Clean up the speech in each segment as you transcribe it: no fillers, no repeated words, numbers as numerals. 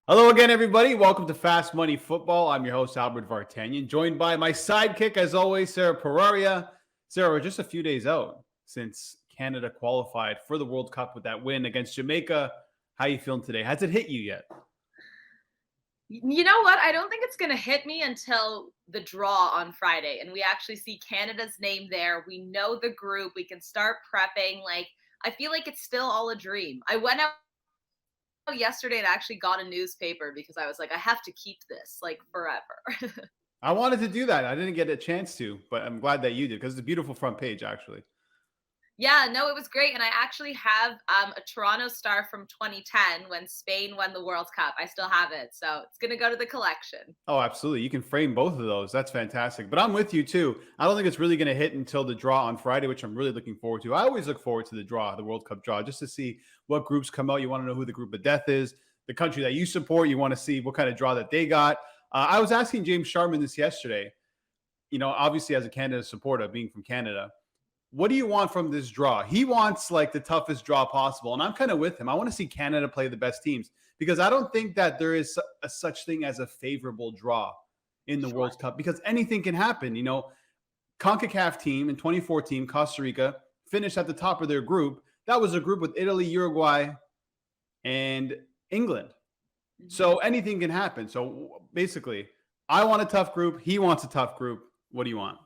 Hello again, everybody. Welcome to Fast Money Football. I'm your host, Albert Vartanian, joined by my sidekick, as always, Sara Poraria. Sarah, we're just a few days out since Canada qualified for the World Cup with that win against Jamaica. How are you feeling today? Has it hit you yet? You know what? I don't think it's going to hit me until the draw on Friday and we actually see Canada's name there. We know the group. We can start prepping. I feel like it's still all a dream. I went out yesterday and actually got a newspaper because I was like, I have to keep this like forever. I wanted to do that. I didn't get a chance to, but I'm glad that you did because it's a beautiful front page, actually. Yeah, no, it was great. And I actually have a Toronto Star from 2010 when Spain won the World Cup. I still have it. So it's going to go to the collection. Oh, absolutely. You can frame both of those. That's fantastic. But I'm with you too. I don't think it's really going to hit until the draw on Friday, which I'm really looking forward to. I always look forward to the draw, the World Cup draw, just to see what groups come out. You want to know who the group of death is, the country that you support. You want to see what kind of draw that they got. I was asking James Sharman this yesterday. Obviously, as a Canada supporter, being from Canada, what do you want from this draw? He wants like the toughest draw possible. And I'm kind of with him. I want to see Canada play the best teams because I don't think that there is a such thing as a favorable draw in the Sure. World Cup because anything can happen. CONCACAF team in 2014, Costa Rica finished at the top of their group. That was a group with Italy, Uruguay, and England. Mhm. So anything can happen. So basically, I want a tough group. He wants a tough group. What do you want?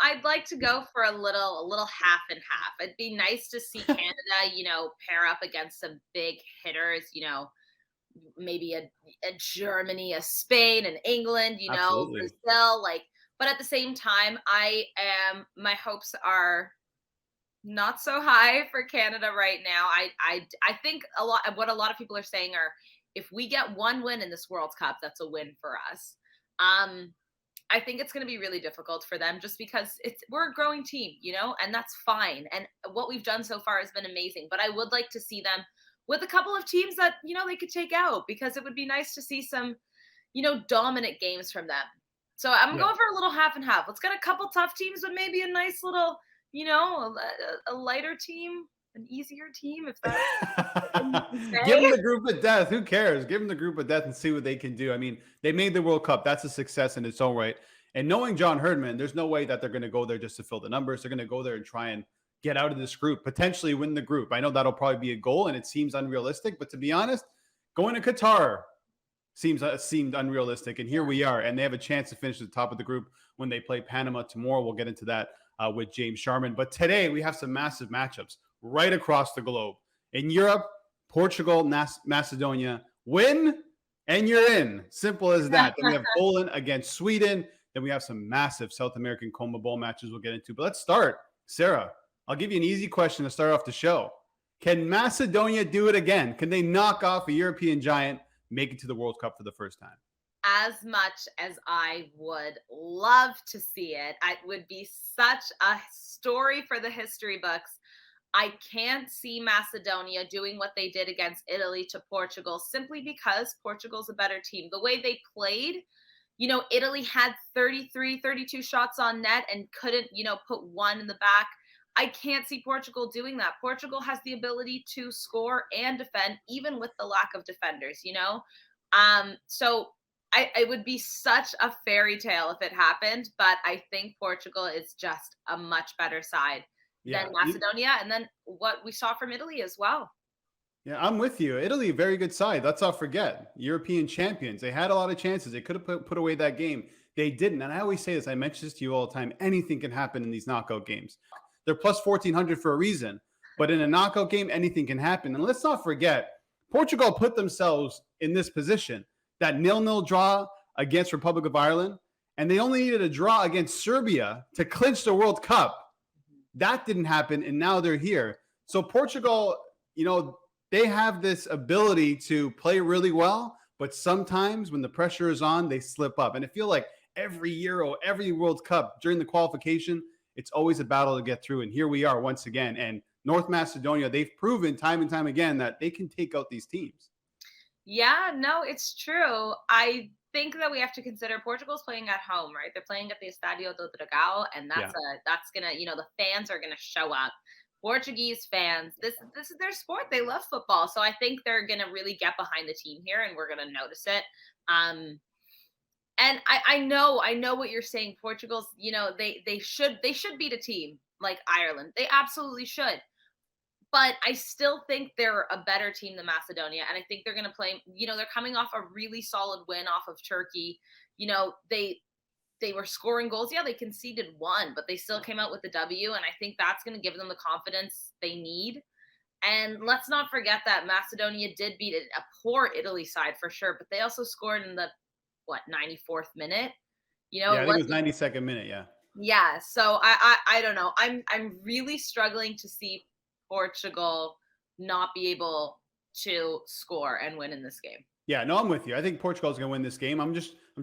I'd like to go for a little half and half. It'd be nice to see Canada, pair up against some big hitters, maybe a Germany, a Spain, and England, Absolutely. Brazil, but at the same time, my hopes are not so high for Canada right now. I think a lot of people are saying are if we get one win in this World Cup, that's a win for us. Um I think it's going to be really difficult for them just because we're a growing team, and that's fine. And what we've done so far has been amazing. But I would like to see them with a couple of teams that they could take out because it would be nice to see some dominant games from them. So I'm Yeah. going for a little half and half. Let's get a couple tough teams, but maybe a nice little a lighter team, an easier team, if that's something you can Give them say. the group of death. Who cares? Give them the group of death and see what they can do. I mean, they made the World Cup. That's a success in its own right. And knowing John Herdman, there's no way that they're going to go there just to fill the numbers. They're going to go there and try and get out of this group, potentially win the group. I know that'll probably be a goal, and it seems unrealistic. But to be honest, going to Qatar seemed unrealistic, and here we are. And they have a chance to finish at the top of the group when they play Panama tomorrow. We'll get into that with James Sharman. But today we have some massive matchups right across the globe. In Europe, Portugal, Macedonia, win and you're in. Simple as that. Then we have Poland against Sweden. Then we have some massive South American CONMEBOL matches we'll get into. But let's start. Sarah, I'll give you an easy question to start off the show. Can Macedonia do it again? Can they knock off a European giant, make it to the World Cup for the first time? As much as I would love to see it, it would be such a story for the history books. I can't see Macedonia doing what they did against Italy to Portugal simply because Portugal's a better team. The way they played, Italy had 33, 32 shots on net and couldn't, put one in the back. I can't see Portugal doing that. Portugal has the ability to score and defend, even with the lack of defenders. So it would be such a fairy tale if it happened, but I think Portugal is just a much better side than Yeah. Macedonia, and then what we saw from Italy as well. Yeah, I'm with you. Italy, very good side. Let's not forget. European champions. They had a lot of chances. They could have put away that game. They didn't. And I always say this, I mention this to you all the time. Anything can happen in these knockout games. They're plus 1400 for a reason. But in a knockout game, anything can happen. And let's not forget, Portugal put themselves in this position, that nil-nil draw against Republic of Ireland. And they only needed a draw against Serbia to clinch the World Cup. That didn't happen. And now they're here. So Portugal, they have this ability to play really well, but sometimes when the pressure is on, they slip up. And I feel like every Euro, every World Cup during the qualification, it's always a battle to get through. And here we are once again. And North Macedonia, they've proven time and time again that they can take out these teams. Yeah, no, it's true. I think that we have to consider Portugal's playing at home, right? They're playing at the Estadio do Dragão, and Yeah. that's gonna, the fans are gonna show up. Portuguese fans, this is their sport. They love football. So I think they're gonna really get behind the team here and we're gonna notice it. Um and I know what you're saying. Portugal's, they should beat a team like Ireland. They absolutely should. But I still think they're a better team than Macedonia. And I think they're gonna play, they're coming off a really solid win off of Turkey. They were scoring goals. Yeah, they conceded one, but they still came out with the W. And I think that's going to give them the confidence they need. And let's not forget that Macedonia did beat a poor Italy side for sure, but they also scored in the 94th minute. Yeah, It I think it was wasn't. 92nd minute. Yeah. Yeah. So I don't know. I'm really struggling to see Portugal not be able to score and win in this game. Yeah, no, I'm with you. I think Portugal's going to win this game. I'm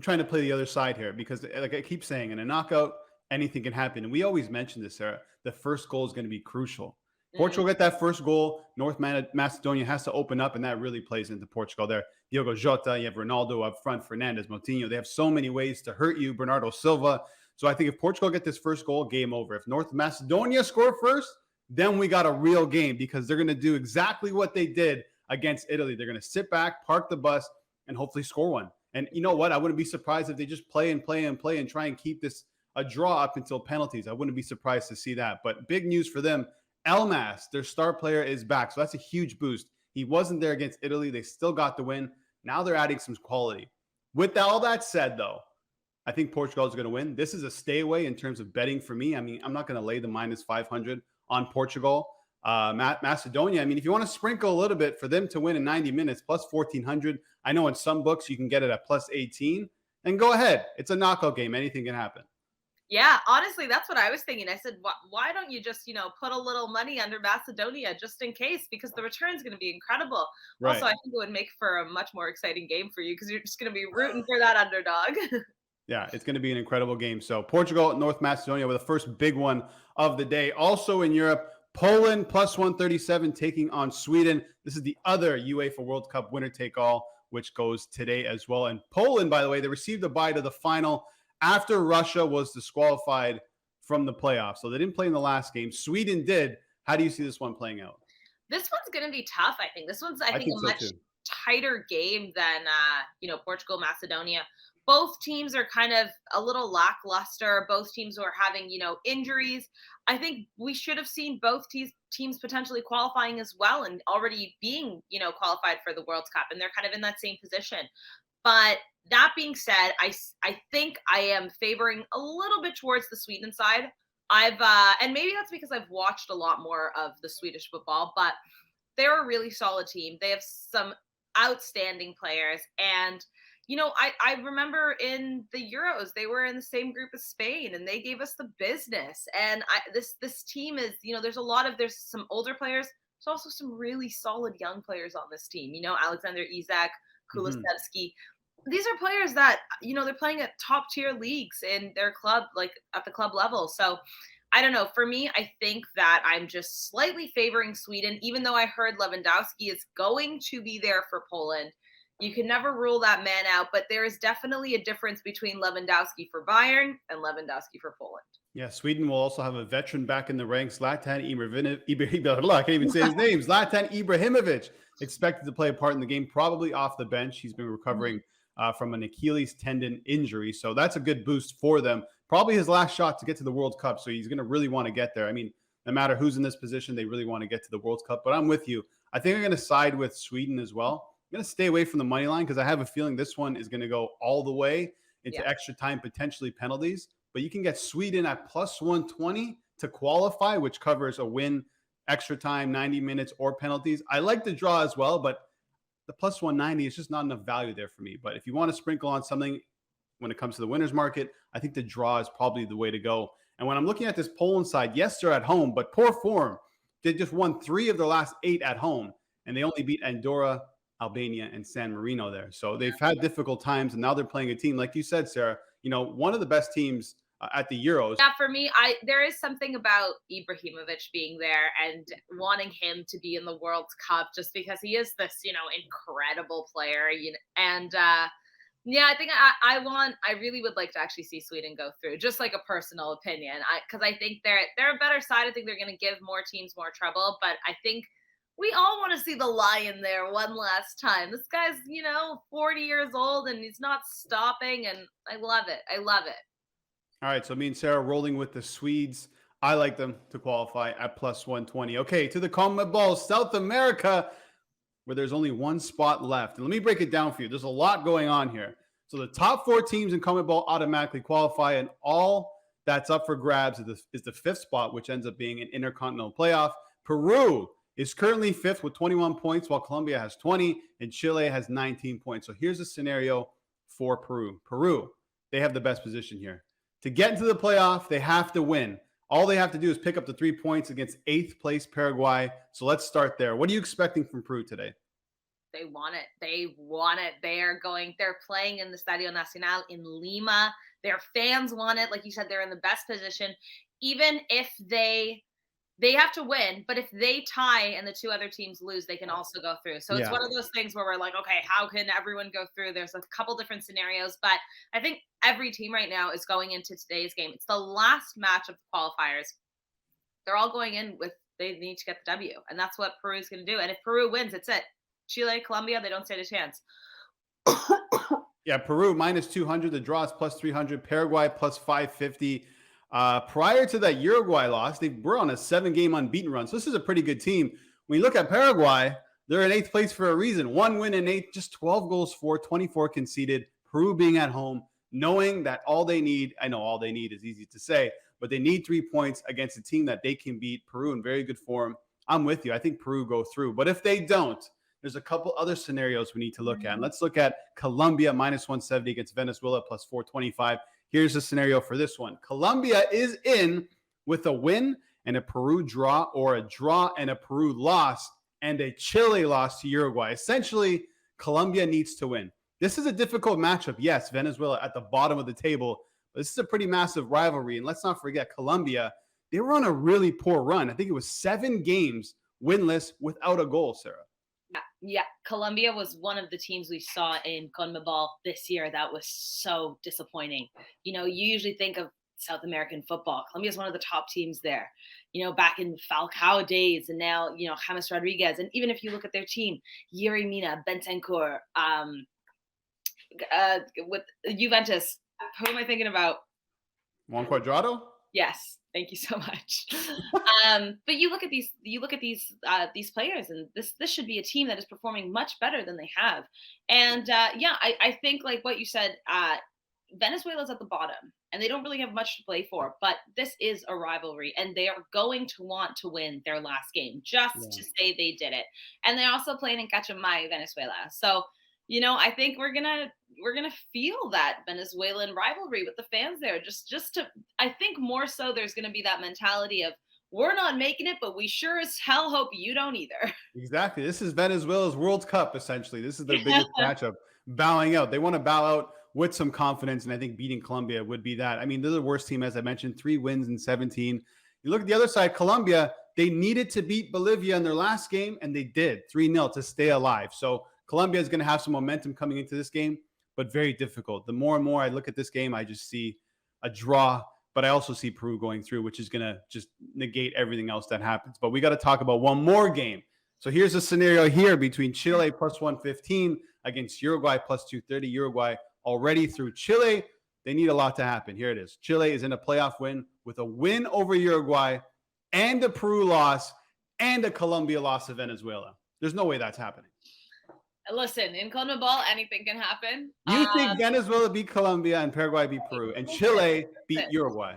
trying to play the other side here because, like I keep saying, in a knockout, anything can happen. And we always mention this, Sarah. The first goal is going to be crucial. Mm. Portugal get that first goal. Macedonia has to open up, and that really plays into Portugal there. Diogo Jota, you have Ronaldo up front, Fernandes, Moutinho. They have so many ways to hurt you. Bernardo Silva. So I think if Portugal get this first goal, game over. If North Macedonia score first, then we got a real game because they're going to do exactly what they did against Italy. They're going to sit back, park the bus, and hopefully score one. And you know what? I wouldn't be surprised if they just play and play and play and try and keep this a draw up until penalties. I wouldn't be surprised to see that. But big news for them. Elmas, their star player, is back. So that's a huge boost. He wasn't there against Italy. They still got the win. Now they're adding some quality. With all that said, though, I think Portugal is going to win. This is a stay away in terms of betting for me. I mean, I'm not going to lay the minus 500 on Portugal. Macedonia, I mean, if you want to sprinkle a little bit for them to win in 90 minutes, plus 1,400. I know in some books you can get it at plus 18. And go ahead. It's a knockout game. Anything can happen. Yeah, honestly, that's what I was thinking. I said, why don't you just, put a little money under Macedonia just in case? Because the return is going to be incredible. Right. Also, I think it would make for a much more exciting game for you because you're just going to be rooting for that underdog. Yeah, it's going to be an incredible game. So Portugal, North Macedonia with the first big one of the day. Also in Europe, Poland plus 137 taking on Sweden. This is the other UEFA World Cup winner take all, which goes today as well. And Poland, by the way, they received a bye to the final after Russia was disqualified from the playoffs. So they didn't play in the last game. Sweden did. How do you see this one playing out? This one's going to be tough, I think. This one's, I think, a so much too. tighter game than, Portugal, Macedonia. Both teams are kind of a little lackluster. Both teams are having, injuries. I think we should have seen both teams potentially qualifying as well and already being, qualified for the World Cup. And they're kind of in that same position. But that being said, I think I am favoring a little bit towards the Sweden side. And maybe that's because I've watched a lot more of the Swedish football, but they're a really solid team. They have some outstanding players. And, I remember in the Euros, they were in the same group as Spain and they gave us the business. And this team is, there's some older players. There's also some really solid young players on this team. Alexander Isak, Kulusevski. These are players that, they're playing at top tier leagues in their club, like at the club level. So I don't know. For me, I think that I'm just slightly favoring Sweden, even though I heard Lewandowski is going to be there for Poland. You can never rule that man out, but there is definitely a difference between Lewandowski for Bayern and Lewandowski for Poland. Yeah, Sweden will also have a veteran back in the ranks, Zlatan Ibrahimovic. I can't even say his name. Zlatan Ibrahimovic expected to play a part in the game, probably off the bench. He's been recovering from an Achilles tendon injury, so that's a good boost for them. Probably his last shot to get to the World Cup, so he's going to really want to get there. I mean, no matter who's in this position, they really want to get to the World Cup. But I'm with you. I think I'm going to side with Sweden as well. I'm going to stay away from the money line because I have a feeling this one is going to go all the way into extra time, potentially penalties. But you can get Sweden at plus 120 to qualify, which covers a win, extra time, 90 minutes, or penalties. I like the draw as well, but the plus 190 is just not enough value there for me. But if you want to sprinkle on something when it comes to the winner's market, I think the draw is probably the way to go. And when I'm looking at this Poland side, yes, they're at home, but poor form. They just won 3 of their last 8 at home, and they only beat Andorra, Albania, and San Marino there. So they've had difficult times, and now they're playing a team, like you said, Sarah, one of the best teams at the Euros. Yeah, for me, there is something about Ibrahimovic being there and wanting him to be in the World Cup just because he is this, incredible player. And Yeah, I think I really would like to actually see Sweden go through, just like a personal opinion. Because I think they're a better side. I think they're going to give more teams more trouble, but I think we all want to see the Lion there one last time. This guy's 40 years old and he's not stopping, and I love it. I love it. All right, so me and Sarah rolling with the Swedes. I like them to qualify at plus 120. Okay, to the CONMEBOL South America, where there's only one spot left. And let me break it down for you. There's a lot going on here. So the top 4 teams in CONMEBOL automatically qualify, and all that's up for grabs is the 5th spot, which ends up being an intercontinental playoff. Peru is currently 5th with 21 points, while Colombia has 20 and Chile has 19 points. So here's a scenario for Peru. Peru, they have the best position here. To get into the playoff, they have to win. All they have to do is pick up the 3 points against 8th place Paraguay. So let's start there. What are you expecting from Peru today? They want it. They want it. They're playing in the Estadio Nacional in Lima. Their fans want it. Like you said, they're in the best position. Even if they have to win, but if they tie and the 2 other teams lose, they can also go through. So it's Yeah. one of those things where we're like, okay, how can everyone go through? There's a couple different scenarios, but I think every team right now is going into today's game. It's the last match of the qualifiers. They're all going in with they need to get the W, and that's what Peru is going to do. And if Peru wins, it's it. Chile, Colombia, they don't stand a chance. Yeah, Peru minus 200. The draw is plus 300. Paraguay plus 550. Prior to that Uruguay loss, they were on a 7-game unbeaten run. So this is a pretty good team. When you look at Paraguay, they're in 8th place for a reason. 1 win in 8, just 12 goals for, 24 conceded. Peru being at home, knowing that all they need, I know all they need is easy to say, but they need 3 points against a team that they can beat. Peru in very good form. I'm with you. I think Peru go through. But if they don't, there's a couple other scenarios we need to look at. And let's look at Colombia minus 170 against Venezuela plus 425. Here's the scenario for this one. Colombia is in with a win and a Peru draw, or a draw and a Peru loss and a Chile loss to Uruguay. Essentially, Colombia needs to win. This is a difficult matchup. Yes, Venezuela at the bottom of the table, but this is a pretty massive rivalry. And let's not forget, Colombia, they were on a really poor run. I think it was 7 games winless without a goal, Sarah. Yeah. Colombia was one of the teams we saw in CONMEBOL this year that was so disappointing. You usually think of South American football. Colombia is one of the top teams there. Back in Falcao days, and now James Rodriguez. And even if you look at their team, Yuri Mina, Bentancur, with Juventus. Who am I thinking about? Juan Cuadrado? Yes, thank you so much. But you look at these players, and this should be a team that is performing much better than they have. And I think like what you said, Venezuela's at the bottom, and they don't really have much to play for. But this is a rivalry, and they are going to want to win their last game just to say they did it. And they're also playing in Cachamay, Venezuela. So I think we're gonna feel that Venezuelan rivalry with the fans there. Just to, I think more so there's gonna be that mentality of we're not making it, but we sure as hell hope you don't either. Exactly. This is Venezuela's World Cup, essentially. This is their biggest matchup. Bowing out. They want to bow out with some confidence, and I think beating Colombia would be that. I mean, they're the worst team, as I mentioned, 3 wins in 17. You look at the other side, Colombia, they needed to beat Bolivia in their last game, and they did 3-0 to stay alive. So Colombia is going to have some momentum coming into this game, but very difficult. The more and more I look at this game, I just see a draw, but I also see Peru going through, which is going to just negate everything else that happens. But we got to talk about one more game. So here's a scenario here between Chile plus 115 against Uruguay plus 230. Uruguay already through. Chile, they need a lot to happen. Here it is. Chile is in a playoff win with a win over Uruguay and a Peru loss and a Colombia loss to Venezuela. There's no way that's happening. Listen, in CONMEBOL, anything can happen. You think Venezuela beat Colombia and Paraguay beat Peru and Chile beat Uruguay?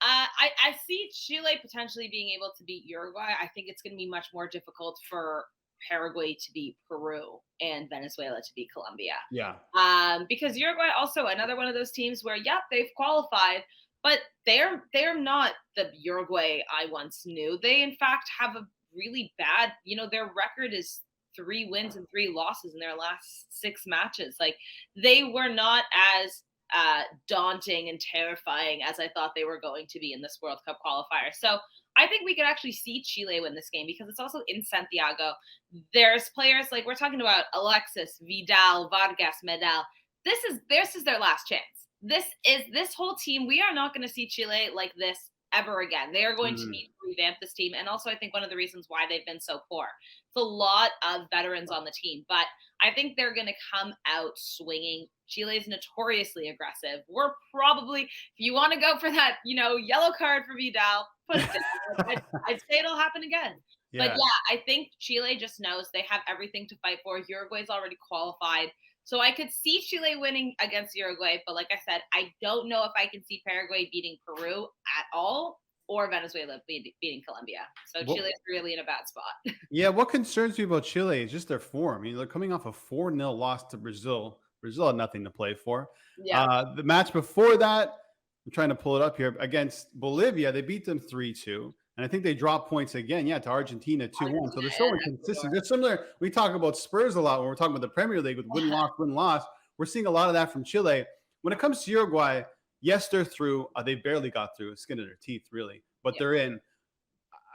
I see Chile potentially being able to beat Uruguay. I think it's going to be much more difficult for Paraguay to beat Peru and Venezuela to beat Colombia. Yeah. Because Uruguay also another one of those teams where, they've qualified, but they're not the Uruguay I once knew. They, in fact, have a really bad, their record is 3 wins and 3 losses in their last 6 matches. Like, they were not as daunting and terrifying as I thought they were going to be in this World Cup qualifier. So I think we could actually see Chile win this game because it's also in Santiago. There's players like we're talking about Alexis, Vidal, Vargas, Medel. this is their last chance. This whole team. We are not going to see Chile like this ever again. They are going to need to revamp this team. And also, I think one of the reasons why they've been so poor, it's a lot of veterans on the team, but I think they're going to come out swinging. Chile is notoriously aggressive. We're probably, if you want to go for that, yellow card for Vidal, put it down. I'd say it'll happen again. But Yeah. yeah, I think Chile just knows they have everything to fight for. Uruguay's already qualified. So I could see Chile winning against Uruguay, but like I said, I don't know if I can see Paraguay beating Peru at all or Venezuela beating Colombia. So What, Chile's really in a bad spot. yeah, what concerns me about Chile is just their form. I mean, they're coming off a 4-0 loss to Brazil. Brazil had nothing to play for. Yeah. The match before that, I'm trying to pull it up here, against Bolivia, they beat them 3-2. And I think they dropped points again, to Argentina 2-1. So they're so inconsistent. They're similar. We talk about Spurs a lot when we're talking about the Premier League with win-loss, win-loss. We're seeing a lot of that from Chile. When it comes to Uruguay, yes, they're through. They barely got through, skin of their teeth, really. But they're in.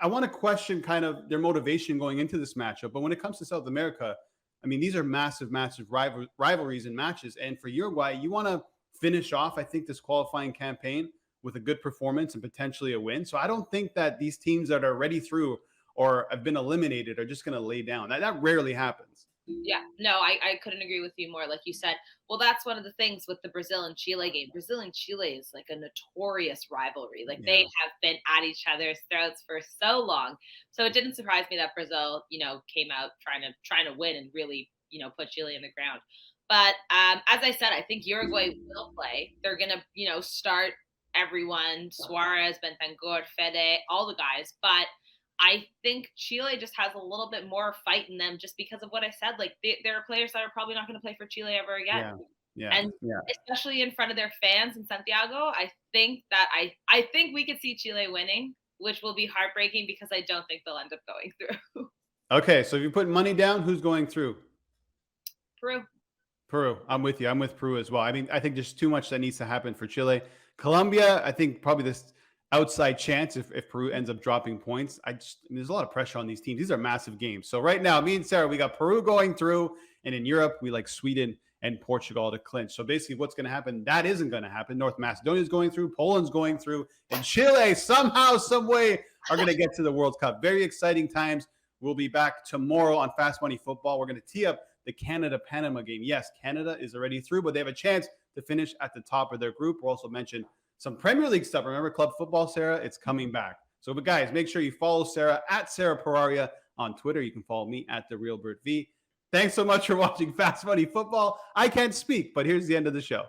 I want to question kind of their motivation going into this matchup. But when it comes to South America, I mean, these are massive, massive rivalries and matches. And for Uruguay, you want to finish off, I think, this qualifying campaign with a good performance and potentially a win. So I don't think that these teams that are already through or have been eliminated are just going to lay down. That rarely happens. Yeah, no, I couldn't agree with you more. Like you said, well, that's one of the things with the Brazil and Chile game. Brazil and Chile is like a notorious rivalry. Like they have been at each other's throats for so long. So it didn't surprise me that Brazil, came out trying to win and really, put Chile in the ground. But as I said, I think Uruguay will play. They're gonna, start everyone, Suarez, Bentancur, Fede, all the guys. But I think Chile just has a little bit more fight in them just because of what I said. Like there are players that are probably not going to play for Chile ever again. And especially in front of their fans in Santiago, I think we could see Chile winning, which will be heartbreaking because I don't think they'll end up going through. Okay, so if you put money down, who's going through? Peru. Peru. I'm with you. I'm with Peru as well. I mean, I think there's too much that needs to happen for Chile. Colombia, I think probably this outside chance if Peru ends up dropping points. There's a lot of pressure on these teams. These are massive games. So right now, me and Sarah, we got Peru going through, and in Europe, we like Sweden and Portugal to clinch. So basically what's going to happen, that isn't going to happen. North Macedonia is going through, Poland's going through, and Chile somehow, some way are going to get to the World Cup. Very exciting times. We'll be back tomorrow on Fast Money Football. We're going to tee up the Canada-Panama game. Yes, Canada is already through, but they have a chance to finish at the top of their group. We'll also mention some Premier League stuff. Remember club football, Sarah? It's coming back. So, but guys, make sure you follow Sarah at Sara Poraria on Twitter. You can follow me at TheRealBertV. Thanks so much for watching Fast Money Football. I can't speak, but here's the end of the show.